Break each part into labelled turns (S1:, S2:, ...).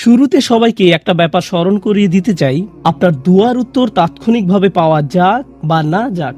S1: শুরুতে সবাইকে একটা ব্যাপার স্মরণ করিয়ে দিতে চাই, আপনার দুয়ার উত্তর তাৎক্ষণিকভাবে পাওয়া যাক বা না যাক,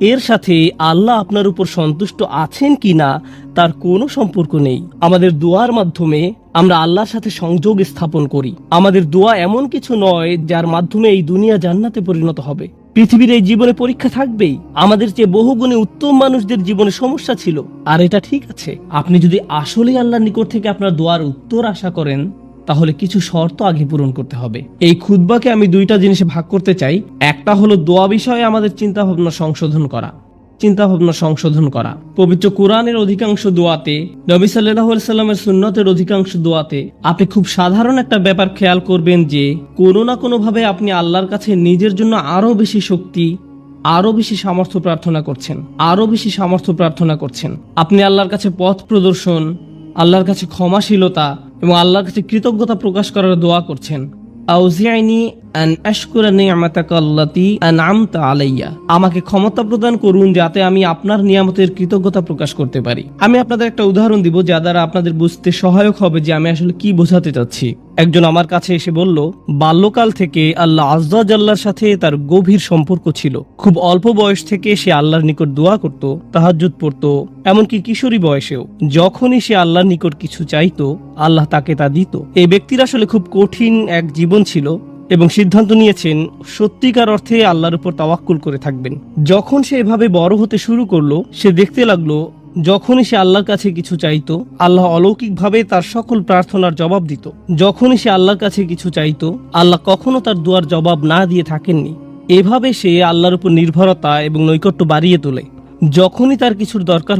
S1: এর সাথে আল্লাহ আপনার উপর সন্তুষ্ট আছেন কিনা তার কোনো সম্পর্ক নেই। আমাদের দোয়ার মাধ্যমে আমরা আল্লাহর সাথে সংযোগ স্থাপন করি। আমাদের দোয়া এমন কিছু নয় যার মাধ্যমে এই দুনিয়া জান্নাতে পরিণত হবে। পৃথিবীর এই জীবনে পরীক্ষা থাকবেই। আমাদের চেয়ে বহুগুণে উত্তম মানুষদের জীবনে সমস্যা ছিল, আর এটা ঠিক আছে। আপনি যদি আসলেই আল্লাহর নিকট থেকে আপনার দোয়ার উত্তর আশা করেন, তাহলে কিছু শর্ত আগে পূরণ করতে হবে। এই খুতবাকে আমি দুইটা জিনিসে ভাগ করতে চাই। একটা হলো দোয়া বিষয়ে আমাদের চিন্তা ভাবনা সংশোধন করা। পবিত্র কোরআনের অধিকাংশ দোয়াতে, নবী সাল্লাল্লাহু আলাইহি সাল্লামের সুন্নতের অধিকাংশ দোয়াতে আপনি খুব সাধারণ একটা ব্যাপার খেয়াল করবেন যে কোনো না কোনো ভাবে আপনি আল্লাহর কাছে নিজের জন্য আরো বেশি শক্তি, আরো বেশি সামর্থ্য প্রার্থনা করছেন। আপনি আল্লাহর কাছে পথ প্রদর্শন, আল্লাহর কাছে ক্ষমাশীলতা এবং আল্লাহর কাছে কৃতজ্ঞতা প্রকাশ করার দোয়া করছেন। আউজিআইনি আন আশকুরা নি'মাতাকা আল্লাতী আন'আমতা আলাইয়া, আমাকে ক্ষমতা প্রদান করুন যাতে আমি আপনার নিয়ামতের কৃতজ্ঞতা প্রকাশ করতে পারি। আমি আপনাদের একটা উদাহরণ দিব যা দ্বারা আপনাদের বুঝতে সহায়ক হবে যে আমি আসলে কি বোঝাতে চাচ্ছি। একজন আমার কাছে এসে বলল, বাল্যকাল থেকে আল্লাহ আযজা জাল্লার সাথে তার গভীর সম্পর্ক ছিল। খুব অল্প বয়স থেকে সে আল্লাহর নিকট দোয়া করত, তাহাজ্জুদ পড়তো, এমনকি কিশোরী বয়সেও যখনই সে আল্লাহর নিকট কিছু চাইতো, আল্লাহ তাকে তা দিত। এই ব্যক্তির আসলে খুব কঠিন এক জীবন ছিল এবং সিদ্ধান্ত নিয়েছেন সত্যিকার অর্থে আল্লাহর উপর তাওয়াক্কুল করে থাকবেন। যখন সে এভাবে বড় হতে শুরু করলো, সে দেখতে লাগলো যখনই সে আল্লাহর কাছে কিছু চাইতো, আল্লাহ অলৌকিকভাবে তার সকল প্রার্থনার জবাব দিত। যখনই সে আল্লাহর কাছে কিছু চাইতো, আল্লাহ কখনো তার দুয়ার জবাব না দিয়ে থাকেননি। এভাবে সে আল্লাহর উপর নির্ভরতা এবং নৈকট্য বাড়িয়ে তোলে। যখনই তার কিছু দরকার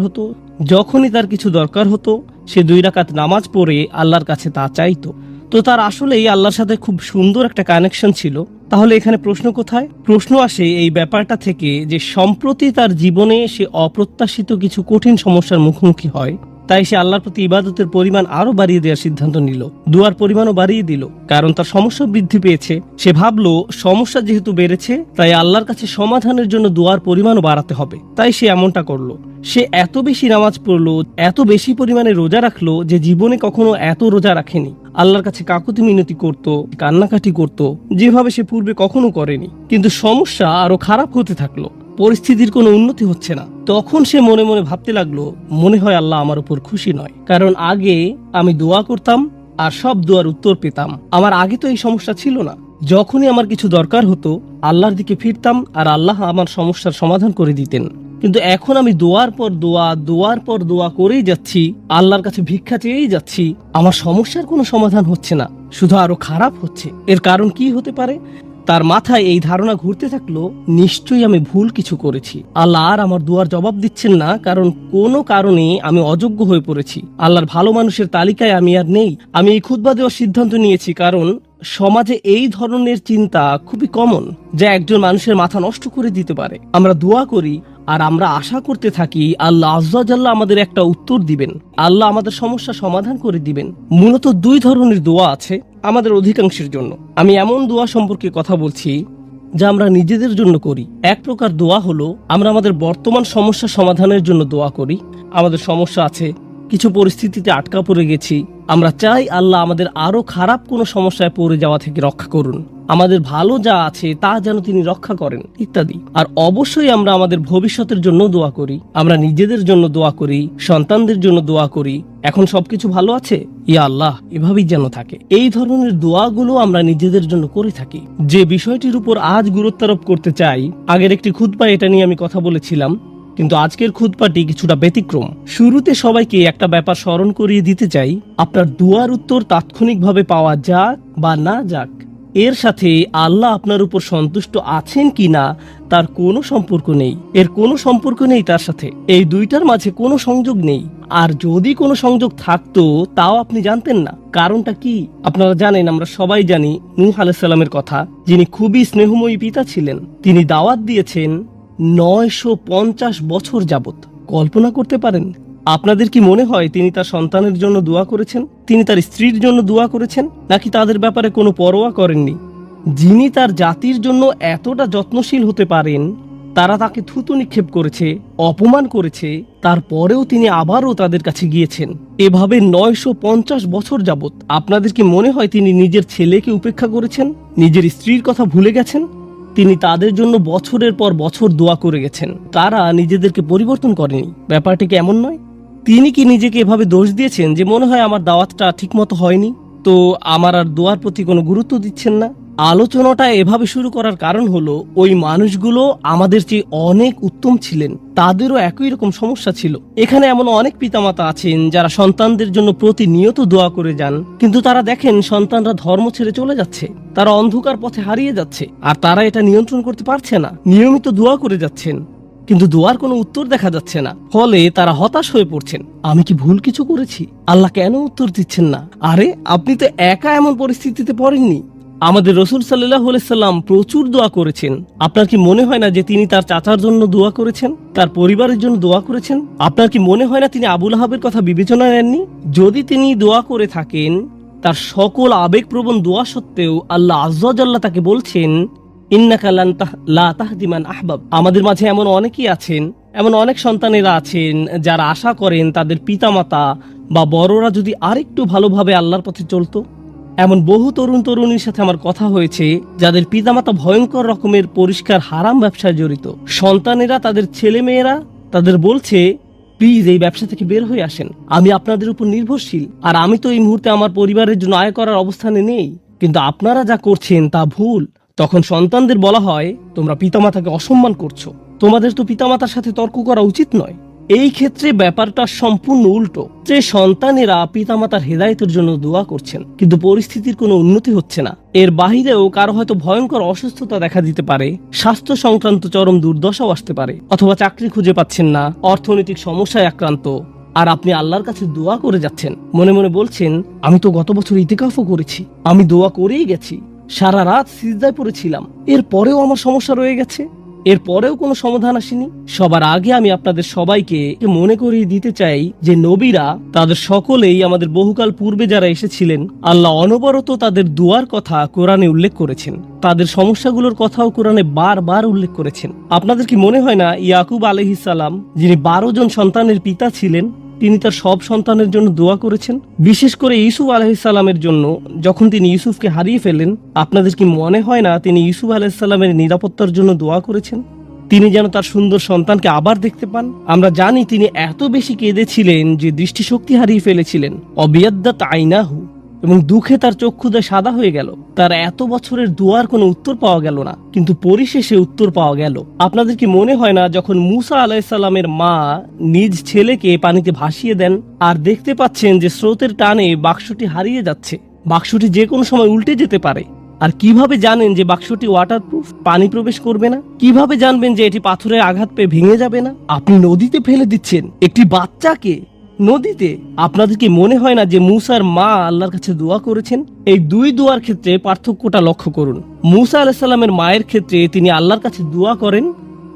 S1: হতো সে 2 রাকাত নামাজ পড়ে আল্লাহর কাছে তা চাইতো। তো তার আসলেই আল্লাহর সাথে খুব সুন্দর একটা কানেকশন ছিল। তাহলে এখানে প্রশ্ন কোথায়? প্রশ্ন আসে এই ব্যাপারটা থেকে যে সম্প্রতি তার জীবনে সে অপ্রত্যাশিত কিছু কঠিন সমস্যার মুখোমুখি হয়, তাই সে আল্লাহর প্রতি ইবাদতের পরিমাণ আরো বাড়িয়ে দেওয়ার সিদ্ধান্ত নিল, দুয়ার পরিমাণও বাড়িয়ে দিল। কারণ তার সমস্যা বৃদ্ধি পেয়েছে। সে ভাবলো সমস্যা যেহেতু বেড়েছে, তাই আল্লাহর কাছে সমাধানের জন্য দুয়ার পরিমাণও বাড়াতে হবে। তাই সে এমনটা করলো। সে এত বেশি নামাজ পড়লো, এত বেশি পরিমাণে রোজা রাখলো যে জীবনে কখনো এত রোজা রাখেনি। আল্লাহর কাছে কাকুতি মিনতি করত, কান্নাকাটি করত, যেভাবে সে পূর্বে কখনো করেনি। কিন্তু সমস্যা আরো খারাপ হতে থাকলো, পরিস্থিতির কোনো উন্নতি হচ্ছে না। তখন সে মনে মনে ভাবতে লাগলো, মনে হয় আল্লাহ আমার উপর খুশি নয়। কারণ আগে আমি দোয়া করতাম আর সব দোয়ার উত্তর পেতাম। আমার আগে তো এই সমস্যা ছিল না। যখনই আমার কিছু দরকার হতো, আল্লাহর দিকে ফিরতাম আর আল্লাহ আমার সমস্যার সমাধান করে দিতেন। কিন্তু এখন আমি দোয়ার পর দোয়া করেই যাচ্ছি, আল্লাহর কাছে ভিক্ষা চেয়েই যাচ্ছি, আমার সমস্যার কোনো সমাধান হচ্ছে না, শুধু আরো খারাপ হচ্ছে। এর কারণ কি হতে পারে? তার মাথায় এই ধারণা ঘুরতে থাকলো, নিশ্চয়ই আমি ভুল কিছু করেছি। আল্লাহ আর আমার দুয়ার জবাব দিচ্ছেন না, কারণ কোনো কারণে আমি অযোগ্য হয়ে পড়েছি। আল্লাহর ভালো মানুষের তালিকায় আমি আর নেই। আমি এই খুতবা দেওয়ার সিদ্ধান্ত নিয়েছি কারণ সমাজে এই ধরনের চিন্তা খুবই কমন, যা একজন মানুষের মাথা নষ্ট করে দিতে পারে। আমরা দোয়া করি আর আমরা আশা করতে থাকি আল্লাহ আযজা জাল্লা আমাদের একটা উত্তর দিবেন, আল্লাহ আমাদের সমস্যা সমাধান করে দিবেন। মূলত 2 ধরনের দোয়া আছে আমাদের অধিকাংশের জন্য। আমি এমন দোয়া সম্পর্কে কথা বলছি যা আমরা নিজেদের জন্য করি। এক প্রকার দোয়া হলো আমরা আমাদের বর্তমান সমস্যা সমাধানের জন্য দোয়া করি। আমাদের সমস্যা আছে, কিছু পরিস্থিতিতে আটকা পড়ে গেছি, আমরা চাই আল্লাহ আমাদের আরো খারাপ কোনো সমস্যায় পড়ে যাওয়া থেকে রক্ষা করুন, আমাদের ভালো যা আছে তা যেন তিনি রক্ষা করেন, ইত্যাদি। আর অবশ্যই আমরা আমাদের ভবিষ্যতের জন্য দোয়া করি, আমরা নিজেদের জন্য দোয়া করি, সন্তানদের জন্য দোয়া করি, এখন সবকিছু ভালো আছে, ইয়া আল্লাহ এভাবেই যেন থাকে। এই ধরনের দোয়াগুলো আমরা নিজেদের জন্য করে থাকি। যে বিষয়টির উপর আজ গুরুত্ব আরোপ করতে চাই, আগের একটি খুতবায় এটা নিয়ে আমি কথা বলেছিলাম, কিন্তু আজকের খুতবাটি কিছুটা ব্যতিক্রম। শুরুতে সবাইকে একটা ব্যাপার স্মরণ করিয়ে দিতে চাই, আপনার দুয়ার উত্তর তাৎক্ষণিকভাবে পাওয়া যাক বা না যাক, এর সাথে আল্লাহ আপনার উপর সন্তুষ্ট আছেন কিনা তার কোনো সম্পর্ক নেই। এর কোনো সম্পর্ক নেই তার সাথে। এই দুইটার মাঝে কোনো সংযোগ নেই। আর যদি কোনো সংযোগ থাকতো তাও আপনি জানতেন না। কারণটা কি? আপনারা জানেন, আমরা সবাই জানি নূহ আলাইহিস সালামের কথা, যিনি খুবই স্নেহময়ী পিতা ছিলেন। তিনি দাওয়াত দিয়েছেন 950 বছর যাবত। কল্পনা করতে পারেন? আপনাদের কি মনে হয় তিনি তার সন্তানের জন্য দোয়া করেছেন, তিনি তার স্ত্রীর জন্য দোয়া করেছেন, নাকি তাদের ব্যাপারে কোনো পরোয়া করেননি? যিনি তার জাতির জন্য এতটা যত্নশীল হতে পারেন, তারা তাকে থুতু নিক্ষেপ করেছে, অপমান করেছে, তারপরেও তিনি আবারও তাদের কাছে গিয়েছেন। এভাবে 950 বছর যাবত আপনাদের কি মনে হয় তিনি নিজের ছেলেকে উপেক্ষা করেছেন, নিজের স্ত্রীর কথা ভুলে গেছেন? তিনি তাদের জন্য বছরের পর বছর দোয়া করে গেছেন, তারা নিজেদেরকে পরিবর্তন করেনি। ব্যাপারটি কি এমন নয়? তিনি কি নিজেকে এভাবে দোষ দিয়েছেন যে মনে হয় আমার দাওয়াতটা ঠিকমতো হয়নি, তো আমার আর দোয়ার প্রতি কোনো গুরুত্ব দিচ্ছেন না? আলোচনাটা এভাবে শুরু করার কারণ হলো ওই মানুষগুলো আমাদের চেয়ে অনেক উত্তম ছিলেন, তাদেরও একই রকম সমস্যা ছিল। এখানে এমন অনেক পিতামাতা আছেন যারা সন্তানদের জন্য প্রতিনিয়ত দোয়া করে যান, কিন্তু তারা দেখেন সন্তানরা ধর্ম ছেড়ে চলে যাচ্ছে, তারা অন্ধকার পথে হারিয়ে যাচ্ছে, আর তারা এটা নিয়ন্ত্রণ করতে পারছে না। নিয়মিত দোয়া করে যাচ্ছেন, কিন্তু দোয়ার কোনো উত্তর দেখা যাচ্ছে না, ফলে তারা হতাশ হয়ে পড়ছেন। আমি কি ভুল কিছু করেছি? আল্লাহ কেন উত্তর দিচ্ছেন না? আরে আপনি তো একা এমন পরিস্থিতিতে পড়েননি। আমাদের রসুল সাল্লাল্লাহু আলাইহি সাল্লাম প্রচুর দোয়া করেছেন। আপনার কি মনে হয় না যে তিনি তার চাচার জন্য দোয়া করেছেন, তার পরিবারের জন্য দোয়া করেছেন? আপনার কি মনে হয় না তিনি আবু লাহাবের কথা বিবেচনা নেননি? যদি তিনি দোয়া করে থাকেন, তার সকল আবেগপ্রবণ দোয়া সত্ত্বেও আল্লাহ আযজা ওয়া জাল্লা তাকে বলছেন, ইন্নাকা লা তাহদি মান আহবাব। আমাদের মাঝে এমন অনেকেই আছেন, এমন অনেক সন্তানেরা আছেন যারা আশা করেন তাদের পিতামাতা বা বড়রা যদি আরেকটু ভালোভাবে আল্লাহর পথে চলতো। এমন বহু তরুণ তরুণীর সাথে আমার কথা হয়েছে যাদের পিতামাতা ভয়ঙ্কর রকমের পরিষ্কার হারাম ব্যবসায় জড়িত। সন্তানেরা, তাদের ছেলে মেয়েরা তাদের বলছে, প্লিজ এই ব্যবসা থেকে বের হয়ে আসেন, আমি আপনাদের উপর নির্ভরশীল, আর আমি তো এই মুহূর্তে আমার পরিবারের জন্য আয় করার অবস্থানে নেই, কিন্তু আপনারা যা করছেন তা ভুল। তখন সন্তানদের বলা হয়, তোমরা পিতামাতাকে অসম্মান করছো, তোমাদের তো পিতামাতার সাথে তর্ক করা উচিত নয়। এই ক্ষেত্রে ব্যাপারটা সম্পূর্ণ উল্টো, যে সন্তানেরা পিতামাতার হেদায়েতের জন্য দোয়া করছেন, কিন্তু পরিস্থিতির কোনো উন্নতি হচ্ছে না। এর বাহিরেও কারো হয়তো ভয়ঙ্কর অসুস্থতা দেখা দিতে পারে, স্বাস্থ্য সংক্রান্ত চরম দুর্দশাও আসতে পারে, অথবা চাকরি খুঁজে পাচ্ছেন না, অর্থনৈতিক সমস্যায় আক্রান্ত, আর আপনি আল্লাহর কাছে দোয়া করে যাচ্ছেন, মনে মনে বলছেন, আমি তো গত বছর ইতিকাফও করেছি, আমি দোয়া করেই গেছি, সারা রাত সিজদায় পড়েছিলাম, এরপরেও আমার সমস্যা রয়ে গেছে, এরপরেও কোনো সমাধান আসেনি। সবার আগে আমি আপনাদের সবাইকে মনে করিয়ে দিতে চাই যে নবীরা, তাদের সকলেই আমাদের বহুকাল পূর্বে যারা এসেছিলেন, আল্লাহ অনবরত তাদের দুয়ার কথা কোরআনে উল্লেখ করেছেন, তাদের সমস্যাগুলোর কথাও কোরআনে বারবার উল্লেখ করেছেন। আপনাদের কি মনে হয় না ইয়াকুব আলাইহিস সালাম, যিনি 12 জন সন্তানের পিতা ছিলেন, তিনি তার সব সন্তানের জন্য দোয়া করেছেন? বিশেষ করে ইউসুফ আলাইহিস সালামের জন্য, যখন তিনি ইউসুফকে হারিয়ে ফেলেন, আপনাদের কি মনে হয় না তিনি ইউসুফ আলাইহিস সালামের নিরাপত্তার জন্য দোয়া করেছেন, তিনি যেন তার সুন্দর সন্তানকে আবার দেখতে পান? আমরা জানি তিনি এত বেশি কেঁদেছিলেন যে দৃষ্টিশক্তি হারিয়ে ফেলেছিলেন, অবিয়াদ্দাত আইনাহু, এবং দুঃখে তার চক্ষুদা সাদা হয়ে গেল। তার এত বছরের দোয়ার কোনো উত্তর পাওয়া গেল না, কিন্তু পরিশেষে উত্তর পাওয়া গেল। আপনাদের কি মনে হয় না যখন মুসা আলাইহিস সালামের মা নিজ ছেলেকে পানিতে ভাসিয়ে দেন, আর দেখতে পাচ্ছেন যে স্রোতের টানে বাক্সটি হারিয়ে যাচ্ছে, বাক্সটি যে কোনো সময় উল্টে যেতে পারে, আর কিভাবে জানেন যে বাক্সটি ওয়াটারপ্রুফ, পানি প্রবেশ করবে না? কিভাবে জানবেন যে এটি পাথরের আঘাত পেয়ে ভেঙে যাবে না? আপনি নদীতে ফেলে দিচ্ছেন একটি বাচ্চাকে, নদীতে। আপনাদের কি মনে হয় না যে মুসার মা আল্লাহর কাছে দোয়া করেছেন? এই দুই দোয়ার ক্ষেত্রে পার্থক্যটা লক্ষ্য করুন। মুসা আলাইহিস সালামের মায়ের ক্ষেত্রে তিনি আল্লাহর কাছে দোয়া করেন,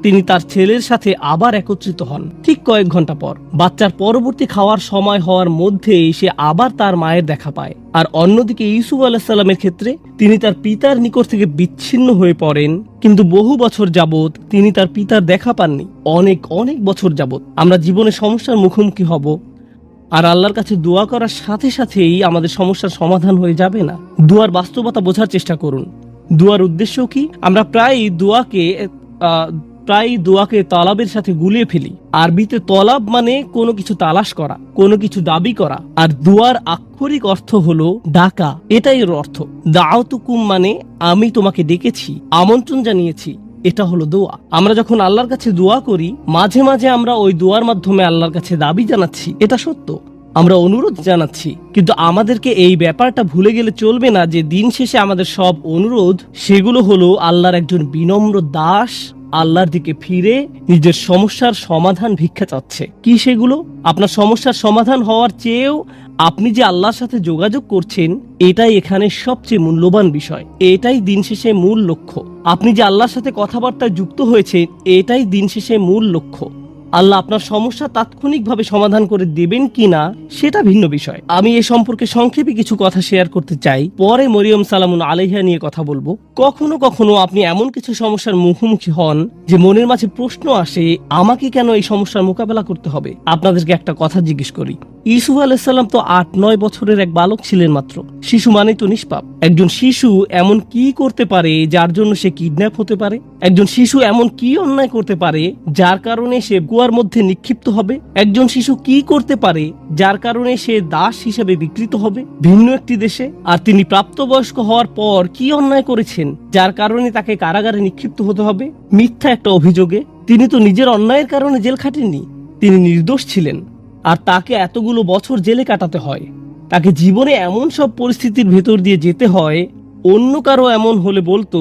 S1: তিনি তার ছেলের সাথে আবার একত্রিত হন ঠিক কয়েক ঘন্টা পর। বাচ্চার পরবর্তী খাওয়ার সময় হওয়ার মধ্যেই সে আবার তার মায়ের দেখা পায়। আর অন্যদিকে ইউসুফ আলাইহিস সালামের ক্ষেত্রে তিনি তার পিতার নিকট থেকে বিচ্ছিন্ন হয়ে পড়েন, কিন্তু বহু বছর যাবত তিনি তার পিতার দেখা পাননি। অনেক অনেক বছর যাবত আমরা জীবনে সমস্যার মুখোমুখি হব, আর আল্লাহর কাছে দোয়া করার সাথে সাথেই আমাদের সমস্যার সমাধান হয়ে যাবে না। দুয়ার বাস্তবতা বোঝার চেষ্টা করুন। দুয়ার উদ্দেশ্য কি? আমরা প্রায় দোয়াকে তলাবের সাথে গুলিয়ে ফেলি। আরবিতে তলাব মানে কোনো কিছু তালাশ করা, কোনো কিছু দাবি করা, আর দুয়ার আক্ষরিক অর্থ হলো ডাকা, এটাই এর অর্থ। দাউতুকুম মানে আমি তোমাকে ডেকেছি, আমন্ত্রণ জানিয়েছি, এটা হলো দোয়া। আমরা যখন আল্লাহর কাছে দোয়া করি, মাঝে মাঝে আমরা ওই দোয়ার মাধ্যমে আল্লাহর কাছে দাবি জানাচ্ছি, এটা সত্য, আমরা অনুরোধ জানাচ্ছি, কিন্তু আমাদেরকে এই ব্যাপারটা ভুলে গেলে চলবে না যে দিন শেষে আমাদের সব অনুরোধ, সেগুলো হলো আল্লাহর একজন বিনম্র দাস আল্লাহর দিকে ফিরে নিজের সমস্যার সমাধান ভিক্ষা চাচ্ছে। কি সেগুলো? আপনার সমস্যার সমাধান হওয়ার চেয়েও আপনি যে আল্লাহর সাথে যোগাযোগ করছেন, এটাই এখানে সবচেয়ে মূল্যবান বিষয়, এটাই দিন শেষে মূল লক্ষ্য। আপনি যে আল্লাহর সাথে কথাবার্তায় যুক্ত হয়েছেন, এটাই দিন শেষে মূল লক্ষ্য। আল্লাহ আপনার সমস্যা তাৎক্ষণিকভাবে সমাধান করে দেবেন কিনা সেটা ভিন্ন বিষয়। আমি এ সম্পর্কে সংক্ষেপে কিছু কথা শেয়ার করতে চাই, পরে মরিয়ম সালামুন আলাইহা নিয়ে কথা বলবো। কখনো কখনো আপনি এমন কিছু সমস্যার মুখোমুখি হন যে মনের মাঝে প্রশ্ন আসে, আমাকে কেন এই সমস্যার মোকাবেলা করতে হবে? আপনাদেরকে একটা কথা জিজ্ঞেস করি, ইউসুফ আলাইহিসসালাম তো 8-9 বছরের এক বালক ছিলেন মাত্র। শিশু মানে তো নিষ্পাপ। একজন শিশু এমন কি করতে পারে যার জন্য সে কিডন্যাপ হতে পারে? একজন শিশু এমন কি অন্যায় করতে পারে যার কারণে সে কুয়ার মধ্যে নিক্ষিপ্ত হবে? একজন শিশু কি করতে পারে যার কারণে সে দাস হিসেবে বিকৃত হবে ভিন্ন একটি দেশে? আর তিনি প্রাপ্তবয়স্ক হওয়ার পর কি অন্যায় করেছেন যার কারণে তাকে কারাগারে নিক্ষিপ্ত হতে হবে মিথ্যা একটা অভিযোগে? তিনি তো নিজের অন্যায়ের কারণে জেল খাটেননি, তিনি নির্দোষ ছিলেন, আর তাকে এতগুলো বছর জেলে কাটাতে হয়। তাকে জীবনে এমন সব পরিস্থিতির ভেতর দিয়ে যেতে হয়, অন্য কারো এমন হলে বলতো,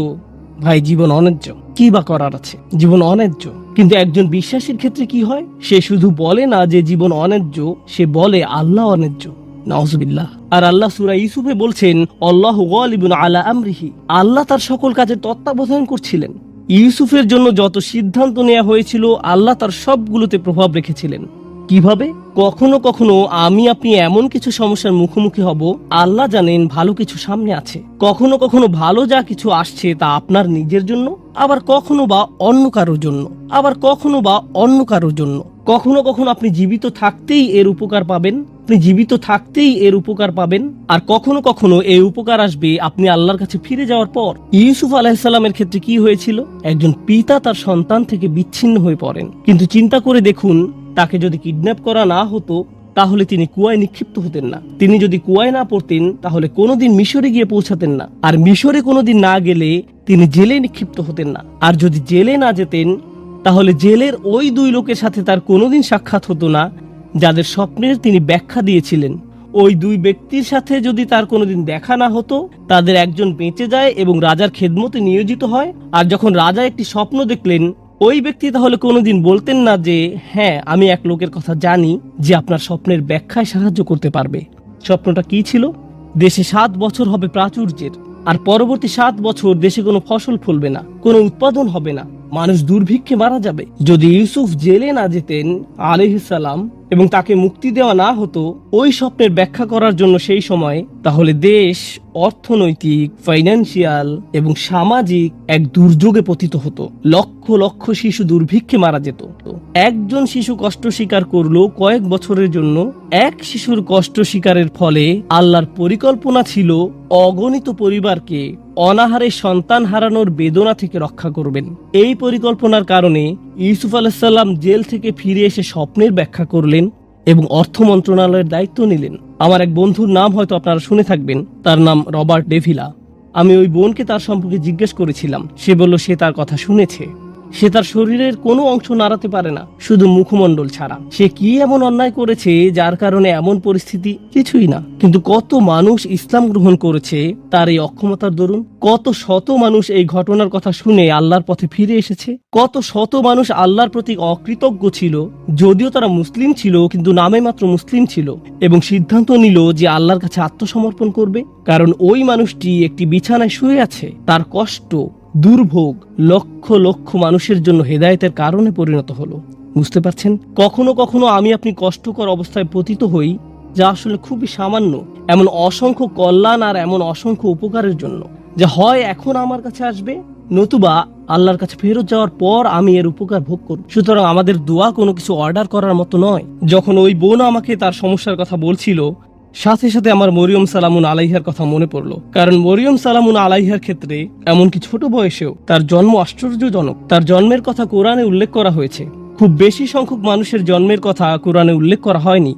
S1: ভাই জীবন অন্যায্য, কি বা করার আছে, জীবন অন্যায্য। কিন্তু একজন বিশ্বাসীর ক্ষেত্রে কি হয়? সে শুধু বলে না যে জীবন অন্যায্য, সে বলে আল্লাহ অন্যায্য। নাউজুবিল্লাহ। আর আল্লাহ সূরা ইউসুফে বলছেন, আল্লাহু গালিবুন আলা আমরিহি, আল্লাহ তার সকল কাজের তত্ত্বাবধান করছিলেন। ইউসুফের জন্য যত সিদ্ধান্ত নেওয়া হয়েছিল আল্লাহ তার সবগুলোতে প্রভাব রেখেছিলেন। কিভাবে? কখনো কখনো আমি আপনি এমন কিছু সমস্যার মুখোমুখি হব, আল্লাহ জানেন ভালো কিছু সামনে আছে। কখনো কখনো ভালো যা কিছু আসছে তা আপনার নিজের জন্য, আবার কখনো বা অন্য কারোর জন্য, আবার কখনো বা অন্য কারোর জন্য। কখনো কখনো আপনি জীবিত থাকতেই এর উপকার পাবেন, আপনি জীবিত থাকতেই এর উপকার পাবেন, আর কখনো কখনো এই উপকার আসবে আপনি আল্লাহর কাছে ফিরে যাওয়ার পর। ইউসুফ আলাইহিস সালামের ক্ষেত্রে কি হয়েছিল? একজন পিতা তার সন্তান থেকে বিচ্ছিন্ন হয়ে পড়েন, কিন্তু চিন্তা করে দেখুন, তাকে যদি কিডন্যাপ করা না হতো তাহলে তিনি কুয়ায় নিক্ষিপ্ত হতেন না। তিনি যদি কুয়ায় না পড়তেন তাহলে কোনোদিন মিশরে গিয়ে পৌঁছাতেন না, আর মিশরে কোনোদিন না গেলে তিনি জেলে নিক্ষিপ্ত হতেন না। আর যদি জেলে না যেতেন তাহলে জেলের ওই 2 লোকের সাথে তার কোনোদিন সাক্ষাৎ হতো না যাদের স্বপ্নের তিনি ব্যাখ্যা দিয়েছিলেন। ওই 2 ব্যক্তির সাথে যদি তার কোনোদিন দেখা না হতো, তাদের একজন বেঁচে যায় এবং রাজার খেদমতে নিয়োজিত হয়। আর যখন রাজা একটি স্বপ্ন দেখলেন, ওই ব্যক্তি তাহলে কোনোদিন বলতেন না যে হ্যাঁ, আমি এক লোকের কথা জানি যে আপনার স্বপ্নের ব্যাখ্যায় সাহায্য করতে পারবে। স্বপ্নটা কি ছিল? দেশে 7 বছর হবে প্রাচুর্যের, আর পরবর্তী 7 বছর দেশে কোনো ফসল ফলবে না, কোনো উৎপাদন হবে না, মানুষ দুর্ভিক্ষে মারা যাবে। যদি ইউসুফ জেলে না যেতেন আলাইহিস সালাম এবং তাকে মুক্তি দেওয়া না হতো ওই স্বপ্নের ব্যাখ্যা করার জন্য সেই সময়, তাহলে দেশ অর্থনৈতিক, ফাইন্যান্সিয়াল এবং সামাজিক এক দুর্যোগে পতিত হতো। লক্ষ লক্ষ শিশু দুর্ভিক্ষে মারা যেত। একজন শিশু কষ্ট স্বীকার করলো কয়েক বছরের জন্য, এক শিশুর কষ্ট স্বীকারের ফলে আল্লাহর পরিকল্পনা ছিল অগণিত পরিবারকে অনাহারে সন্তান হারানোর বেদনা থেকে রক্ষা করবেন। এই পরিকল্পনার কারণে ইউসুফ আলাইহিস সালাম জেল থেকে ফিরে এসে স্বপ্নের ব্যাখ্যা করলেন এবং অর্থ মন্ত্রণালয়ের দায়িত্ব নিলেন। আমার এক বন্ধুর নাম হয়তো আপনারা শুনে থাকবেন, তার নাম রবার্ট ডেভিলা। আমি ওই বোনকে তার সম্পর্কে জিজ্ঞেস করেছিলাম, সে বলল সে তার কথা শুনেছে। সে তার শরীরের কোনো অংশ নাড়াতে পারে না, শুধু মুখমণ্ডল ছাড়া। সে কি এমন অন্যায় করেছে যার কারণে এমন পরিস্থিতি? কিছুই না। কিন্তু কত মানুষ ইসলাম গ্রহণ করেছে তার এই অক্ষমতার দরুন। কত শত মানুষ এই ঘটনার কথা শুনে আল্লাহর পথে ফিরে এসেছে। কত শত মানুষ আল্লাহর প্রতি অকৃতজ্ঞ ছিল, যদিও তারা মুসলিম ছিল কিন্তু নামে মাত্র মুসলিম ছিল, এবং সিদ্ধান্ত নিল যে আল্লাহর কাছে আত্মসমর্পণ করবে। কারণ ওই মানুষটি একটি বিছানায় শুয়ে আছে, তার কষ্ট, দুর্ভোগ লক্ষ লক্ষ মানুষের জন্য হেদায়েতের কারণে পরিণত হলো। বুঝতে পারছেন? কখনো কখনো আমি আপনি কষ্টকর অবস্থায় পতিত হই, যা আসলে খুবই সামান্য, এমন অসংখ্য কল্যাণ আর এমন অসংখ্য উপকারের জন্য, যা হয় এখন আমার কাছে আসবে, নতুবা আল্লাহর কাছে ফেরত যাওয়ার পর আমি এর উপকার ভোগ করব। সুতরাং আমাদের দোয়া কোনো কিছু অর্ডার করার মতো নয়। যখন ওই বোন আমাকে তার সমস্যার কথা বলছিল, সাথে সাথে আমার মরিয়ম সালামুন আলাইহার কথা মনে পড়লো। কারণ মরিয়ম সালামুন আলাইহার ক্ষেত্রে এমনকি ছোট বয়সেও তার জন্ম আশ্চর্যজনক। তার জন্মের কথা কোরআনে উল্লেখ করা হয়েছে। খুব বেশি সংখ্যক মানুষের জন্মের কথা কোরআনে উল্লেখ করা হয়নি।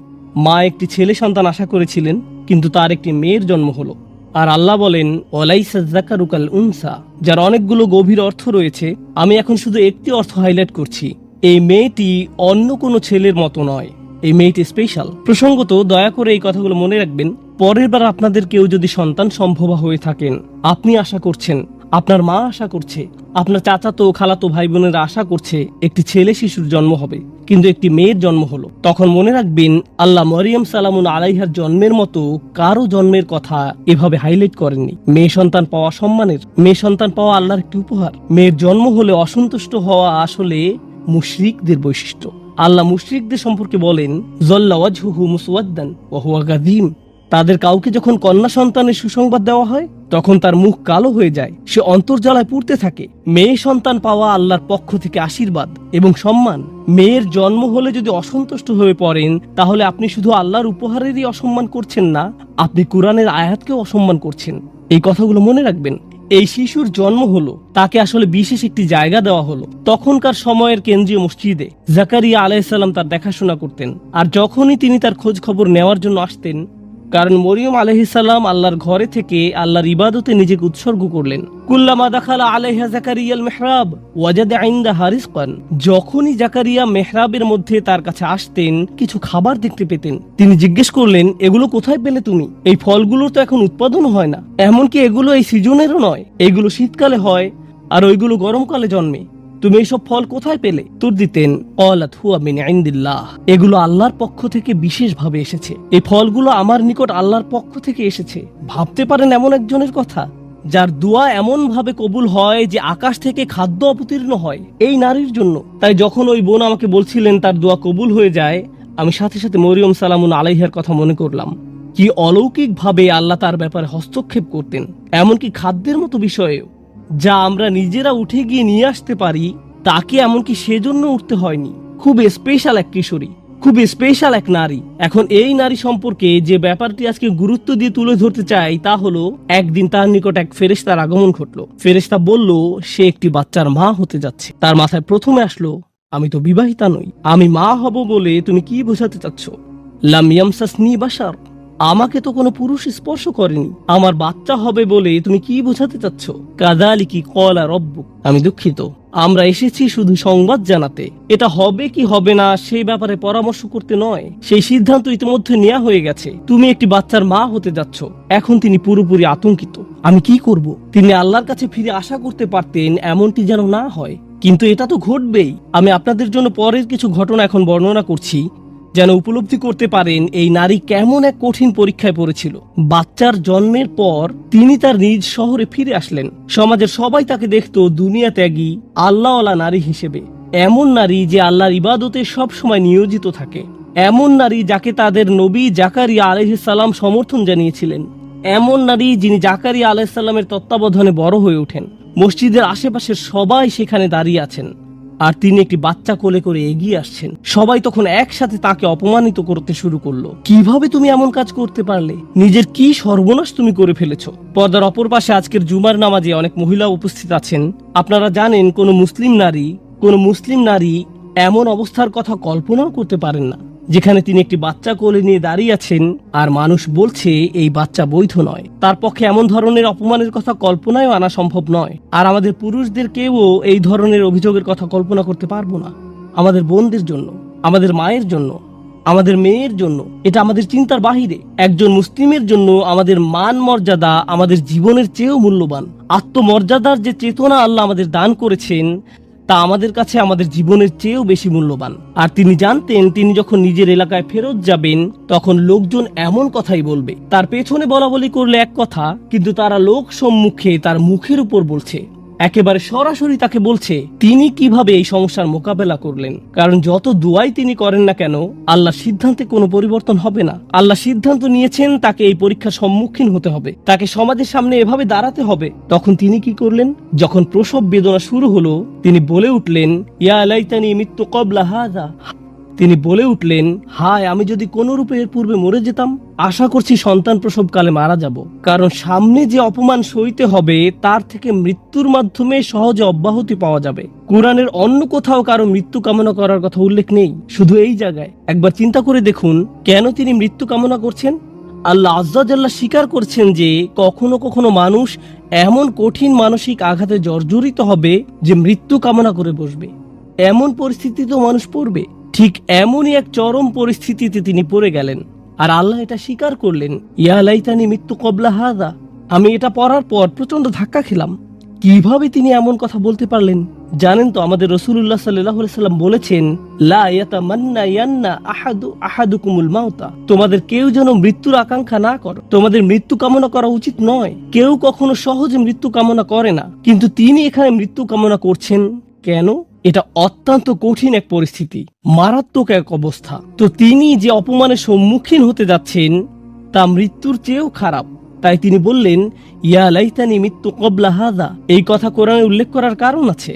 S1: মা একটি ছেলে সন্তান আশা করেছিলেন, কিন্তু তার একটি মেয়ের জন্ম হলো। আর আল্লাহ বলেন, ওয়ালাইসা যাকারু কাল উনসা, যার অনেকগুলো গভীর অর্থ রয়েছে। আমি এখন শুধু একটি অর্থ হাইলাইট করছি। এই মেয়েটি অন্য কোনো ছেলের মতো নয়, এই মেয়েটি স্পেশাল। প্রসঙ্গত দয়া করে এই কথাগুলো মনে রাখবেন। পরের বার আপনাদের কেউ যদি সন্তান সম্ভব হয়ে থাকেন, আপনি আশা করছেন, আপনার মা আশা করছে, আপনার চাচাতো খালাতো ভাই বোনেরা আশা করছে একটি ছেলে শিশুর জন্ম হবে, কিন্তু একটি মেয়ের জন্ম হলো, তখন মনে রাখবেন আল্লাহ মরিয়ম সালামুন আলাইহার জন্মের মতো কারো জন্মের কথা এভাবে হাইলাইট করেননি। মেয়ে সন্তান পাওয়া সম্মানের, মেয়ে সন্তান পাওয়া আল্লাহর একটি উপহার। মেয়ের জন্ম হলে অসন্তুষ্ট হওয়া আসলে মুশরিকদের বৈশিষ্ট্য। আল্লাহ মুশরিকদের সম্পর্কে বলেন, যল্লা ওয়াজহুহু মুসওয়াদ্দান ওয়া হুয়া গাযীম। তাদের কাউকে যখন কন্যা সন্তানের সুসংবাদ দেওয়া হয় তখন তার মুখ কালো হয়ে যায়, সে অন্তর্জ্বালায় পুড়তে থাকে। মেয়ে সন্তান পাওয়া আল্লাহর পক্ষ থেকে আশীর্বাদ এবং সম্মান। মেয়ের জন্ম হলে যদি অসন্তুষ্ট হয়ে পড়েন তাহলে আপনি শুধু আল্লাহর উপহারেরই অসম্মান করছেন না, আপনি কোরআনের আয়াতকেও অসম্মান করছেন। এই কথাগুলো মনে রাখবেন। এই শিশুর জন্ম হলো, তাকে আসলে বিশেষ একটি জায়গা দেওয়া হলো। তখনকার সময়ের কেন্দ্রীয় মসজিদে জাকারিয়া আলাইহিস সালাম তার দেখাশোনা করতেন। আর যখনই তিনি তার খোঁজ খবর নেওয়ার জন্য আসতেন, কারণ মরিয়ম আলাইহিস সালাম আল্লাহর ঘরে থেকে আল্লাহর ইবাদতে নিজেকে উৎসর্গ করলেন। কুল্লামা দাখালা আলাইহা জাকারিয়াল মিহরাব ওয়াজাদা ইনদাহা রিজকান। যখনই জাকারিয়া মেহরাবের মধ্যে তার কাছে আসতেন, কিছু খাবার দেখতে পেতেন। তিনি জিজ্ঞেস করলেন, এগুলো কোথায় পেলে তুমি? এই ফলগুলো তো এখন উৎপাদন হয় না, এমনকি এগুলো এই সিজনেরও নয়, এগুলো শীতকালে হয় আর ওইগুলো গরমকালে জন্মে। তুমি এইসব ফল কোথায় পেলে? উত্তর দিতেন, ক্বালাত হুয়া মিন ইনদিল্লাহ। এগুলো আল্লাহর পক্ষ থেকে বিশেষভাবে এসেছে। এই ফলগুলো আমার নিকট আল্লাহর পক্ষ থেকে এসেছে। ভাবতে পারেন এমন একজনের কথা যার দোয়া এমন ভাবে কবুল হয় যে আকাশ থেকে খাদ্য অবতীর্ণ হয় এই নারীর জন্য। তাই যখন ওই বোন আমাকে বলছিলেন তার দোয়া কবুল হয়ে যায়, আমি সাথে সাথে মরিয়ম সালামুন আলাইহার কথা মনে করলাম। কি অলৌকিক ভাবে আল্লাহ তার ব্যাপারে হস্তক্ষেপ করতেন, এমনকি খাদ্যের মতো বিষয়েও। যা আমরা নিজেরা উঠে গিয়ে নিয়ে আসতে পারি, তাকে এমনকি সেজন্য উঠতে হয়নি। খুব স্পেশাল এক কিশোরী, খুব স্পেশাল এক নারী। এখন এই নারী সম্পর্কে যে ব্যাপারটি আজকে গুরুত্ব দিয়ে তুলে ধরতে চাই তা হলো, একদিন তার নিকট এক ফেরেশতার আগমন ঘটলো। ফেরেশতা বলল সে একটি বাচ্চার মা হতে যাচ্ছে। তার মাথায় প্রথমে আসলো, আমি তো বিবাহিতা নই, আমি মা হব বলে তুমি কি বোঝাতে চাচ্ছ? লাম ইয়ামসাসনি বাশার, আমাকে তো কোনো পুরুষ স্পর্শ করেনি, আমার বাচ্চা হবে বলে তুমি কি বোঝাতে চাচ্ছ? কাযালিকি ক্বালা রাব্বুক, আমি দুঃখিত, আমরা এসেছি শুধু সংবাদ জানাতে। এটা হবে কি হবে না সেই ব্যাপারে পরামর্শ করতে নয়। সেই সিদ্ধান্ত ইতিমধ্যে নেওয়া হয়ে গেছে, তুমি একটি বাচ্চার মা হতে যাচ্ছ। এখন তিনি পুরোপুরি আতঙ্কিত, আমি কি করব? তিনি আল্লাহর কাছে ফিরে আশা করতে পারতেন এমনটি যেন না হয়, কিন্তু এটা তো ঘটবেই। আমি আপনাদের জন্য পরের কিছু ঘটনা এখন বর্ণনা করছি, যেন উপলব্ধি করতে পারেন এই নারী কেমন এক কঠিন পরীক্ষায় পড়েছিল। বাচ্চার জন্মের পর তিনি তার নিজ শহরে ফিরে আসলেন। সমাজের সবাই তাকে দেখত দুনিয়া ত্যাগী আল্লাহওয়ালা নারী হিসেবে। এমন নারী যে আল্লাহর ইবাদতে সব সময় নিয়োজিত থাকে। এমন নারী যাকে তাদের নবী জাকারিয়া আলাইহিস সালাম সমর্থন জানিয়েছিলেন। এমন নারী যিনি জাকারিয়া আলাইহিস সালামের তত্ত্বাবধানে বড় হয়ে ওঠেন। মসজিদের আশেপাশের সবাই সেখানে দাঁড়িয়ে আছেন আর তিনি একটি বাচ্চা কোলে করে এগিয়ে আসছেন। সবাই তখন একসাথে তাকে অপমানিত করতে শুরু করলো। কিভাবে তুমি এমন কাজ করতে পারলে? নিজের কি সর্বনাশ তুমি করে ফেলেছো? পর্দার অপর পাশে আজকের জুমার নামাজে অনেক মহিলা উপস্থিত আছেন। আপনারা জানেন কোন মুসলিম নারী এমন অবস্থার কথা কল্পনাও করতে পারেন না, যেখানে তিনি একটি বাচ্চা কোলে নিয়ে দাঁড়িয়ে আছেন আর মানুষ বলছে এই বাচ্চা বৈধ নয়। তার পক্ষে এমন ধরনের অপমানের কথা কল্পনায় আনা সম্ভব নয়। আর আমাদের পুরুষদেরকেও এই ধরনের অভিযোগের কথা কল্পনা করতে পারবো না। আমাদের বোনদের জন্য, আমাদের মায়ের জন্য, আমাদের মেয়ের জন্য এটা আমাদের চিন্তার বাহিরে। একজন মুসলিমের জন্য আমাদের মান মর্যাদা আমাদের জীবনের চেয়েও মূল্যবান। আত্মমর্যাদার যে চেতনা আল্লাহ আমাদের দান করেছেন তা আমাদের কাছে আমাদের জীবনের চেয়েও বেশি মূল্যবান। আর তিনি জানতেন তিনি যখন নিজের এলাকায় ফেরত যাবেন তখন লোকজন এমন কথাই বলবে। তার পেছনে বলা বলি করলে এক কথা, কিন্তু তারা লোক সম্মুখে তার মুখের উপর বলছে, একেবারে সরাসরি তাকে বলছে তিনি কিভাবে এই সমস্যার মোকাবেলা করলেন। কারণ যত দোয়াই তিনি করেন না কেন, আল্লাহর সিদ্ধান্তে কোনো পরিবর্তন হবে না। আল্লাহ সিদ্ধান্ত নিয়েছেন তাকে এই পরীক্ষার সম্মুখীন হতে হবে, তাকে সমাজের সামনে এভাবে দাঁড়াতে হবে। তখন তিনি কি করলেন? যখন প্রসব বেদনা শুরু হলো তিনি বলে উঠলেন, ইয়া লাইতানি মিত্তু ক্বাবলা হাযা। তিনি বলে উঠলেন, হায় আমি যদি কোন রূপে এর পূর্বে মরে যেতাম। আশা করছি সন্তান প্রসবকালে মারা যাব, কারণ সামনে যে অপমান সইতে হবে তার থেকে মৃত্যুর মাধ্যমে সহজে অব্যাহতি পাওয়া যাবে। কোরআনের অন্য কোথাও কারো মৃত্যু কামনা করার কথা উল্লেখ নেই, শুধু এই জায়গায়। একবার চিন্তা করে দেখুন কেন তিনি মৃত্যু কামনা করছেন। আল্লাহ আজ্জা ওয়া জাল্লা স্বীকার করছেন যে কখনো কখনো মানুষ এমন কঠিন মানসিক আঘাতে জর্জরিত হবে যে মৃত্যু কামনা করে বসবে। এমন পরিস্থিতিতেও মানুষ পড়বে। ঠিক এমনই এক চরম পরিস্থিতিতে তিনি পড়ে গেলেন আর আল্লাহ এটা স্বীকার করলেন, ইয়া লাইতানি মিত্তু ক্বাবলা হাযা। আমি এটা পড়ার পর প্রচন্ড ধাক্কা খেলাম। কিভাবে তিনি এমন কথা বলতে পারলেন? জানেন তো আমাদের রাসূলুল্লাহ সাল্লাল্লাহু আলাইহি সাল্লাম বলেছেন, লা ইয়াতামান্না আহাদুকুমুল মাউতা। তোমাদের কেউ যেন মৃত্যুর আকাঙ্ক্ষা না করো, তোমাদের মৃত্যু কামনা করা উচিত নয়। কেউ কখনো সহজে মৃত্যু কামনা করে না, কিন্তু তিনি এখানে মৃত্যু কামনা করছেন কেন? এটা অত্যন্ত কঠিন এক পরিস্থিতি, মারাত্মক এক অবস্থা। তো তিনি যে অপমানের সম্মুখীন হতে যাচ্ছেন তা মৃত্যুর চেয়েও খারাপ। তাই তিনি বললেন, ইয়া লাইতানি মিত্তু ক্বাবলা হাযা। এই কথা কোরআনে উল্লেখ করার কারণ আছে।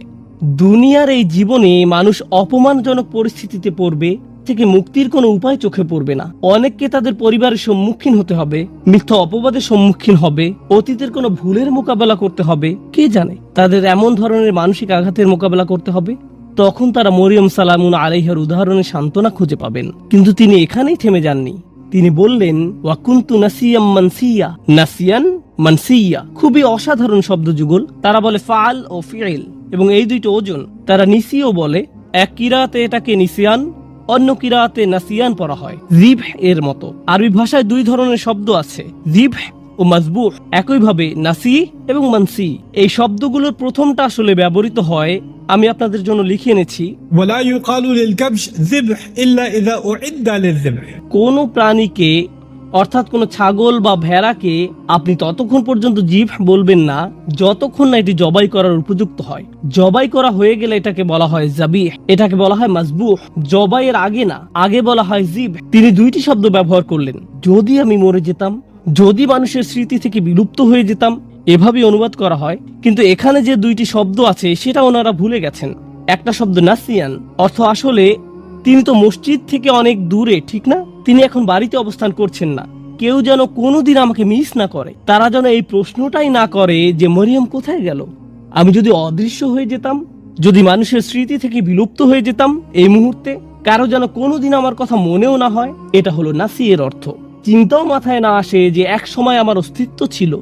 S1: দুনিয়ার এই জীবনে মানুষ অপমানজনক পরিস্থিতিতে পড়বে, থেকে মুক্তির কোনো উপায় চোখে পড়বে না। অনেককে তাদের পরিবারের সম্মুখীন হতে হবে, মিথ্যা অপবাদের সম্মুখীন হবে, অতীতের কোনো ভুলের মোকাবেলা করতে হবে, কে জানে তাদের এমন ধরনের মানসিক আঘাতের মোকাবেলা করতে হবে। তখন তারা মরিয়ম সালামুন আলাইহার উদাহরণে সান্ত্বনা খুঁজে পাবেন। কিন্তু তিনি এখানেই থেমে যাননি। তিনি বললেন, ওয়াকুনতু নাসিয়াম মানসিয়া। নাসিয়ান মানসিয়া খুবই অসাধারণ শব্দ যুগল। তারা বলে ফাল ও ফিইল, এবং এই দুইটি ওজন। তারা নিসিও বলে, এক কিরাতে এটাকে নিসিয়ান, অন্য কিরাতে নাসিয়ান পড়া হয়, জিবহ এর মতো। আরবি ভাষায় দুই ধরনের শব্দ আছে, জিবহ ও মাজবুহ। একইভাবে নাসি এবং মানসি এই শব্দগুলোর প্রথমটা আসলে ব্যবহৃত হয়, আমি আপনাদের জন্য লিখে এনেছি,
S2: ولا يقال للكبش ذبح إلا إذا أعد للذبح।
S1: কোন প্রাণীকে অর্থাৎ কোন ছাগল বা ভেড়াকে আপনি ততক্ষণ পর্যন্ত জিবহ বলবেন না যতক্ষণ না এটি জবাই করার উপযুক্ত হয়। জবাই করা হয়ে গেলে এটাকে বলা হয় জাবিহ, এটাকে বলা হয় মাজবুহ। জবাইয়ের আগে না, আগে বলা হয় জিবহ। তিনি দুইটি শব্দ ব্যবহার করলেন, যদি আমি মরে যেতাম, যদি মানুষের স্মৃতি থেকে বিলুপ্ত হয়ে যেতাম, এভাবেই অনুবাদ করা হয়। কিন্তু এখানে যে দুইটি শব্দ আছে সেটা ওনারা ভুলে গেছেন। একটা শব্দ নাসিয়ান, অর্থ আসলে তিনি তো মসজিদ থেকে অনেক দূরে, ঠিক না? তিনি এখন বাড়িতে অবস্থান করছেন না। কেউ যেন কোনোদিন আমাকে মিস না করে, তারা যেন এই প্রশ্নটাই না করে যে মরিয়ম কোথায় গেল। আমি যদি অদৃশ্য হয়ে যেতাম, যদি মানুষের স্মৃতি থেকে বিলুপ্ত হয়ে যেতাম এই মুহূর্তে, কারো যেন কোনোদিন আমার কথা মনেও না হয়। এটা হলো নাসিয়ের অর্থ। চিন্তাও মাথায় না আসে যে এক সময় আমার অস্তিত্ব ছিল।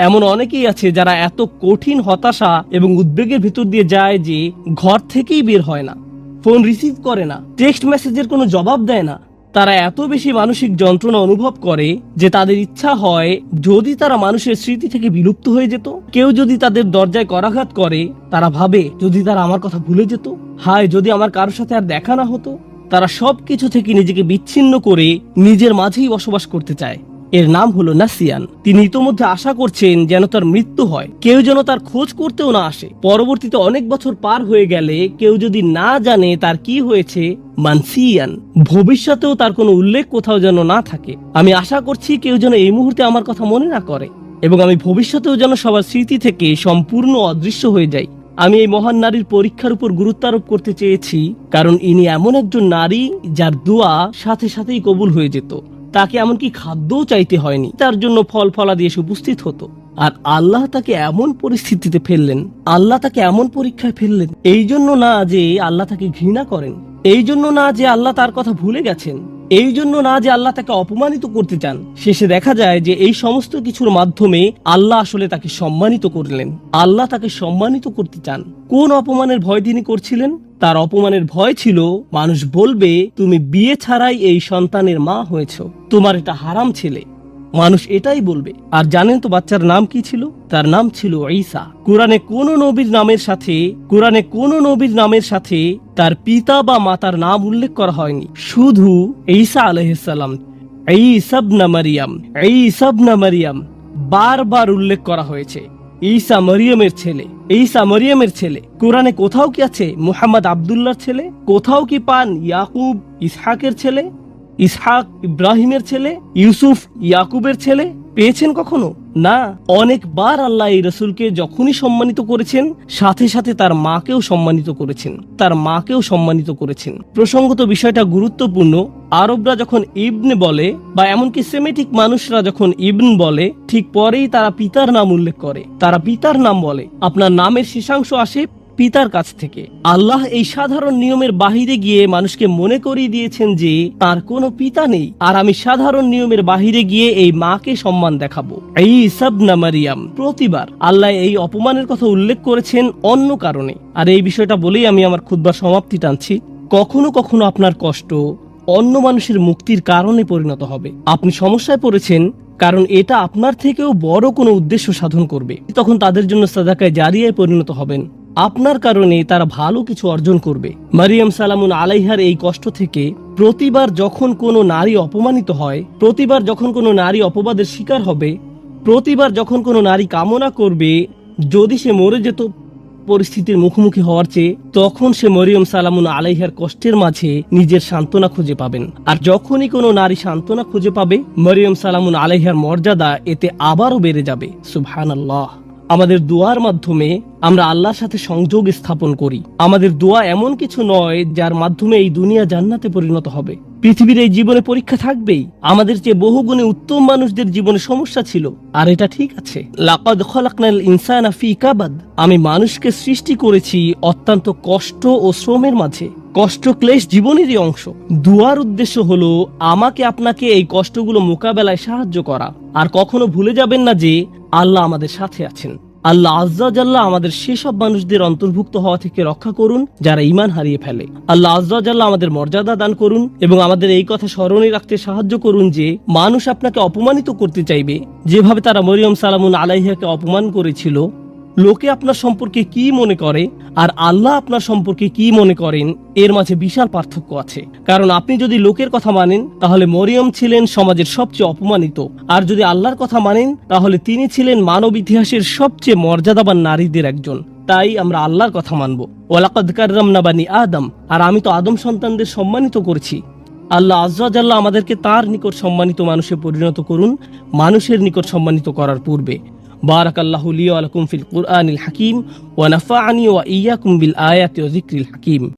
S1: এমন অনেকেই আছে যারা এত কঠিন হতাশা এবং উদ্বেগের ভিতর দিয়ে যায় যে ঘর থেকেই বের হয় না, ফোন রিসিভ করে না, টেক্সট মেসেজের কোনো জবাব দেয় না। তারা এত বেশি মানসিক যন্ত্রণা অনুভব করে যে তাদের ইচ্ছা হয় যদি তারা মানুষের স্মৃতি থেকে বিলুপ্ত হয়ে যেত। কেউ যদি তাদের দরজায় করাঘাত করে, তারা ভাবে যদি তারা আমার কথা ভুলে যেত, হায় যদি আমার কারোর সাথে আর দেখা না হতো। তারা সবকিছু থেকে নিজেকে বিচ্ছিন্ন করে নিজের মাঝেই বসবাস করতে চায়। এর নাম হলো নাসিয়ান। তিনি ইতোমধ্যে আশা করছেন যেন তার মৃত্যু হয়, কেউ যেন তার খোঁজ করতেও না আসে। পরবর্তীতে অনেক বছর পার হয়ে গেলে কেউ যদি না জানে তার কি হয়েছে, মানসিয়ান, ভবিষ্যতেও তার কোনো উল্লেখ কোথাও যেন না থাকে। আমি আশা করছি কেউ যেন এই মুহূর্তে আমার কথা মনে না করে, এবং আমি ভবিষ্যতেও যেন সবার স্মৃতি থেকে সম্পূর্ণ অদৃশ্য হয়ে যাই। আমি এই মহান নারীর পরীক্ষার উপর গুরুত্ব আরোপ করতে চেয়েছি, কারণ ইনি এমন একজন নারী যার দোয়া সাথে সাথেই কবুল হয়ে যেত। তাকে এমনকি খাদ্যও চাইতে হয়নি, তার জন্য ফল ফলাদি এসে উপস্থিত হতো। আর আল্লাহ তাকে এমন পরিস্থিতিতে ফেললেন, আল্লাহ তাকে এমন পরীক্ষায় ফেললেন, এই জন্য না যে আল্লাহ তাকে ঘৃণা করেন, এই জন্য না যে আল্লাহ তার কথা ভুলে গেছেন, এই জন্য না যে আল্লাহ তাকে অপমানিত করতে চান। শেষে দেখা যায় যে এই সমস্ত কিছুর মাধ্যমে আল্লাহ আসলে তাকে সম্মানিত করলেন। আল্লাহ তাকে সম্মানিত করতে চান। কোন অপমানের ভয় তিনি করছিলেন? তার অপমানের ভয় ছিল মানুষ বলবে তুমি বিয়ে ছাড়াই এই সন্তানের মা হয়েছো, তোমার এটা হারাম ছেলে। মানুষ এটাই বলবে। আর জানেন তো বাচ্চার নাম কি ছিল? তার নাম ছিল ঈসা। কোরআনে কোন নবীর নামের সাথে তার পিতা বা মাতার নাম উল্লেখ করা হয়নি, শুধু ঈসা আলাইহিস সালাম, ঈসা ইবনে মারিয়াম বারবার উল্লেখ করা হয়েছে। ঈসা মরিয়মের ছেলে। কোরআনে কোথাও কি আছে মুহাম্মদ আব্দুল্লাহর ছেলে? কোথাও কি পান ইয়াকুব ইসহাকের ছেলে, ইসহাক ইব্রাহিমের ছেলে, ইউসুফ ইয়াকুবের ছেলে? পেয়েছেন কখনো? না। অনেকবার আল্লাহ এই রাসূলকে যখনই সম্মানিত করেছেন, সাথে সাথে তার মাকেও সম্মানিত করেছেন। প্রসঙ্গত বিষয়টা গুরুত্বপূর্ণ। আরবরা যখন ইবনে বলে, বা এমনকি সেমেটিক মানুষরা যখন ইবন বলে, ঠিক পরেই তারা পিতার নাম উল্লেখ করে, তারা পিতার নাম বলে। আপনার নামের শেষাংশ আসে পিতার কাছ থেকে। আল্লাহ এই সাধারণ নিয়মের বাহিরে গিয়ে মানুষকে মনে করিয়ে দিয়েছেন যে তার কোনো পিতা নেই, আর আমি সাধারণ নিয়মের বাহিরে গিয়ে এই মাকে সম্মান দেখাবো। ঈসা ইবনে মারিয়াম। প্রতিবার আল্লাহ এই অপমানের কথা উল্লেখ করেছেন অন্য কারণে। আর এই বিষয়টা বলেই আমি আমার খুতবার সমাপ্তি টানছি। কখনো কখনো আপনার কষ্ট অন্য মানুষের মুক্তির কারণে পরিণত হবে। আপনি সমস্যায় পড়েছেন কারণ এটা আপনার থেকেও বড় কোনো উদ্দেশ্য সাধন করবে, তখন তাদের জন্য সাদাকায়ে জারিয়ায় পরিণত হবেন। আপনার কারণে তারা ভালো কিছু অর্জন করবে। মারিয়াম সালামুন আলাইহার এই কষ্ট থেকে প্রতিবার যখন কোনো নারী অপমানিত হয়, প্রতিবার যখন কোনো নারী অপবাদের শিকার হবে, প্রতিবার যখন কোনো নারী কামনা করবে যদি সে মরে যেত, পরিস্থিতির মুখোমুখি হওয়ার চেয়ে তখন সে মরিয়ম সালামুন আলাইহার কষ্টের মাঝে নিজের সান্ত্বনা খুঁজে পাবেন। আর যখনই কোনো নারী সান্ত্বনা খুঁজে পাবে, মরিয়ম সালামুন আলাইহার মর্যাদা এতে আবারও বেড়ে যাবে। সুবহানাল্লাহ। আমাদের দোয়ার মাধ্যমে আমরা আল্লাহর সাথে সংযোগ স্থাপন করি। আমাদের দোয়া এমন কিছু নয় যার মাধ্যমে এই দুনিয়া জান্নাতে পরিণত হবে। পৃথিবীর এই জীবনে পরীক্ষা থাকবেই। আমাদের চেয়ে বহুগুণে উত্তম মানুষদের জীবনে সমস্যা ছিল, আর এটা ঠিক আছে। লাকাদ খলাকনাল ইনসানা ফি কাবাদ, আমি মানুষকে সৃষ্টি করেছি অত্যন্ত কষ্ট ও শ্রমের মাঝে। কষ্ট ক্লেশ জীবনেরই অংশ। দুয়ার উদ্দেশ্য হলো আমাকে আপনাকে এই কষ্টগুলো মোকাবেলায় সাহায্য করা। আর কখনো ভুলে যাবেন না যে আল্লাহ আমাদের সাথে আছেন। আল্লাহ আজ্জা জাল্লাহ আমাদের সেসব মানুষদের অন্তর্ভুক্ত হওয়া থেকে রক্ষা করুন যারা ঈমান হারিয়ে ফেলে। আল্লাহ আজ্জা জাল্লাহ আমাদের মর্যাদা দান করুন এবং আমাদের এই কথা স্মরণে রাখতে সাহায্য করুন যে মানুষ আপনাকে অপমানিত করতে চাইবে যেভাবে তারা মরিয়ম সালামুন আলাইহাকে অপমান করেছিল। লোকে আপনার সম্পর্কে কি মনে করে আর আল্লাহ আপনার সম্পর্কে কি মনে করেন, এর মাঝে বিশাল পার্থক্য আছে। কারণ আপনি যদি লোকের কথা মানেন তাহলে মরিয়ম ছিলেন সমাজের সবচেয়ে অপমানিত, আর যদি আল্লাহর কথা মানেন তাহলে তিনি ছিলেন মানব ইতিহাসের সবচেয়ে মর্যাদাবান নারীদের একজন। তাই আমরা আল্লাহর কথা মানব। ওয়ালাকাদ কাররামনা বানি আদম, আর আমি তো আদম সন্তানদের সম্মানিত করেছি। আল্লাহ আজ্জা জাল্লাহ আমাদেরকে তার নিকট সম্মানিত মানুষে পরিণত করুন, মানুষের নিকট সম্মানিত করার পূর্বে। বারাকাল্লাহু লি ওয়া লাকুম ফিল কুরআনিল হাকীম ওয়া নাফা'আনি ওয়া ইয়্যাকুম বিল আয়াতি ওয়া যিকরিল হাকীম।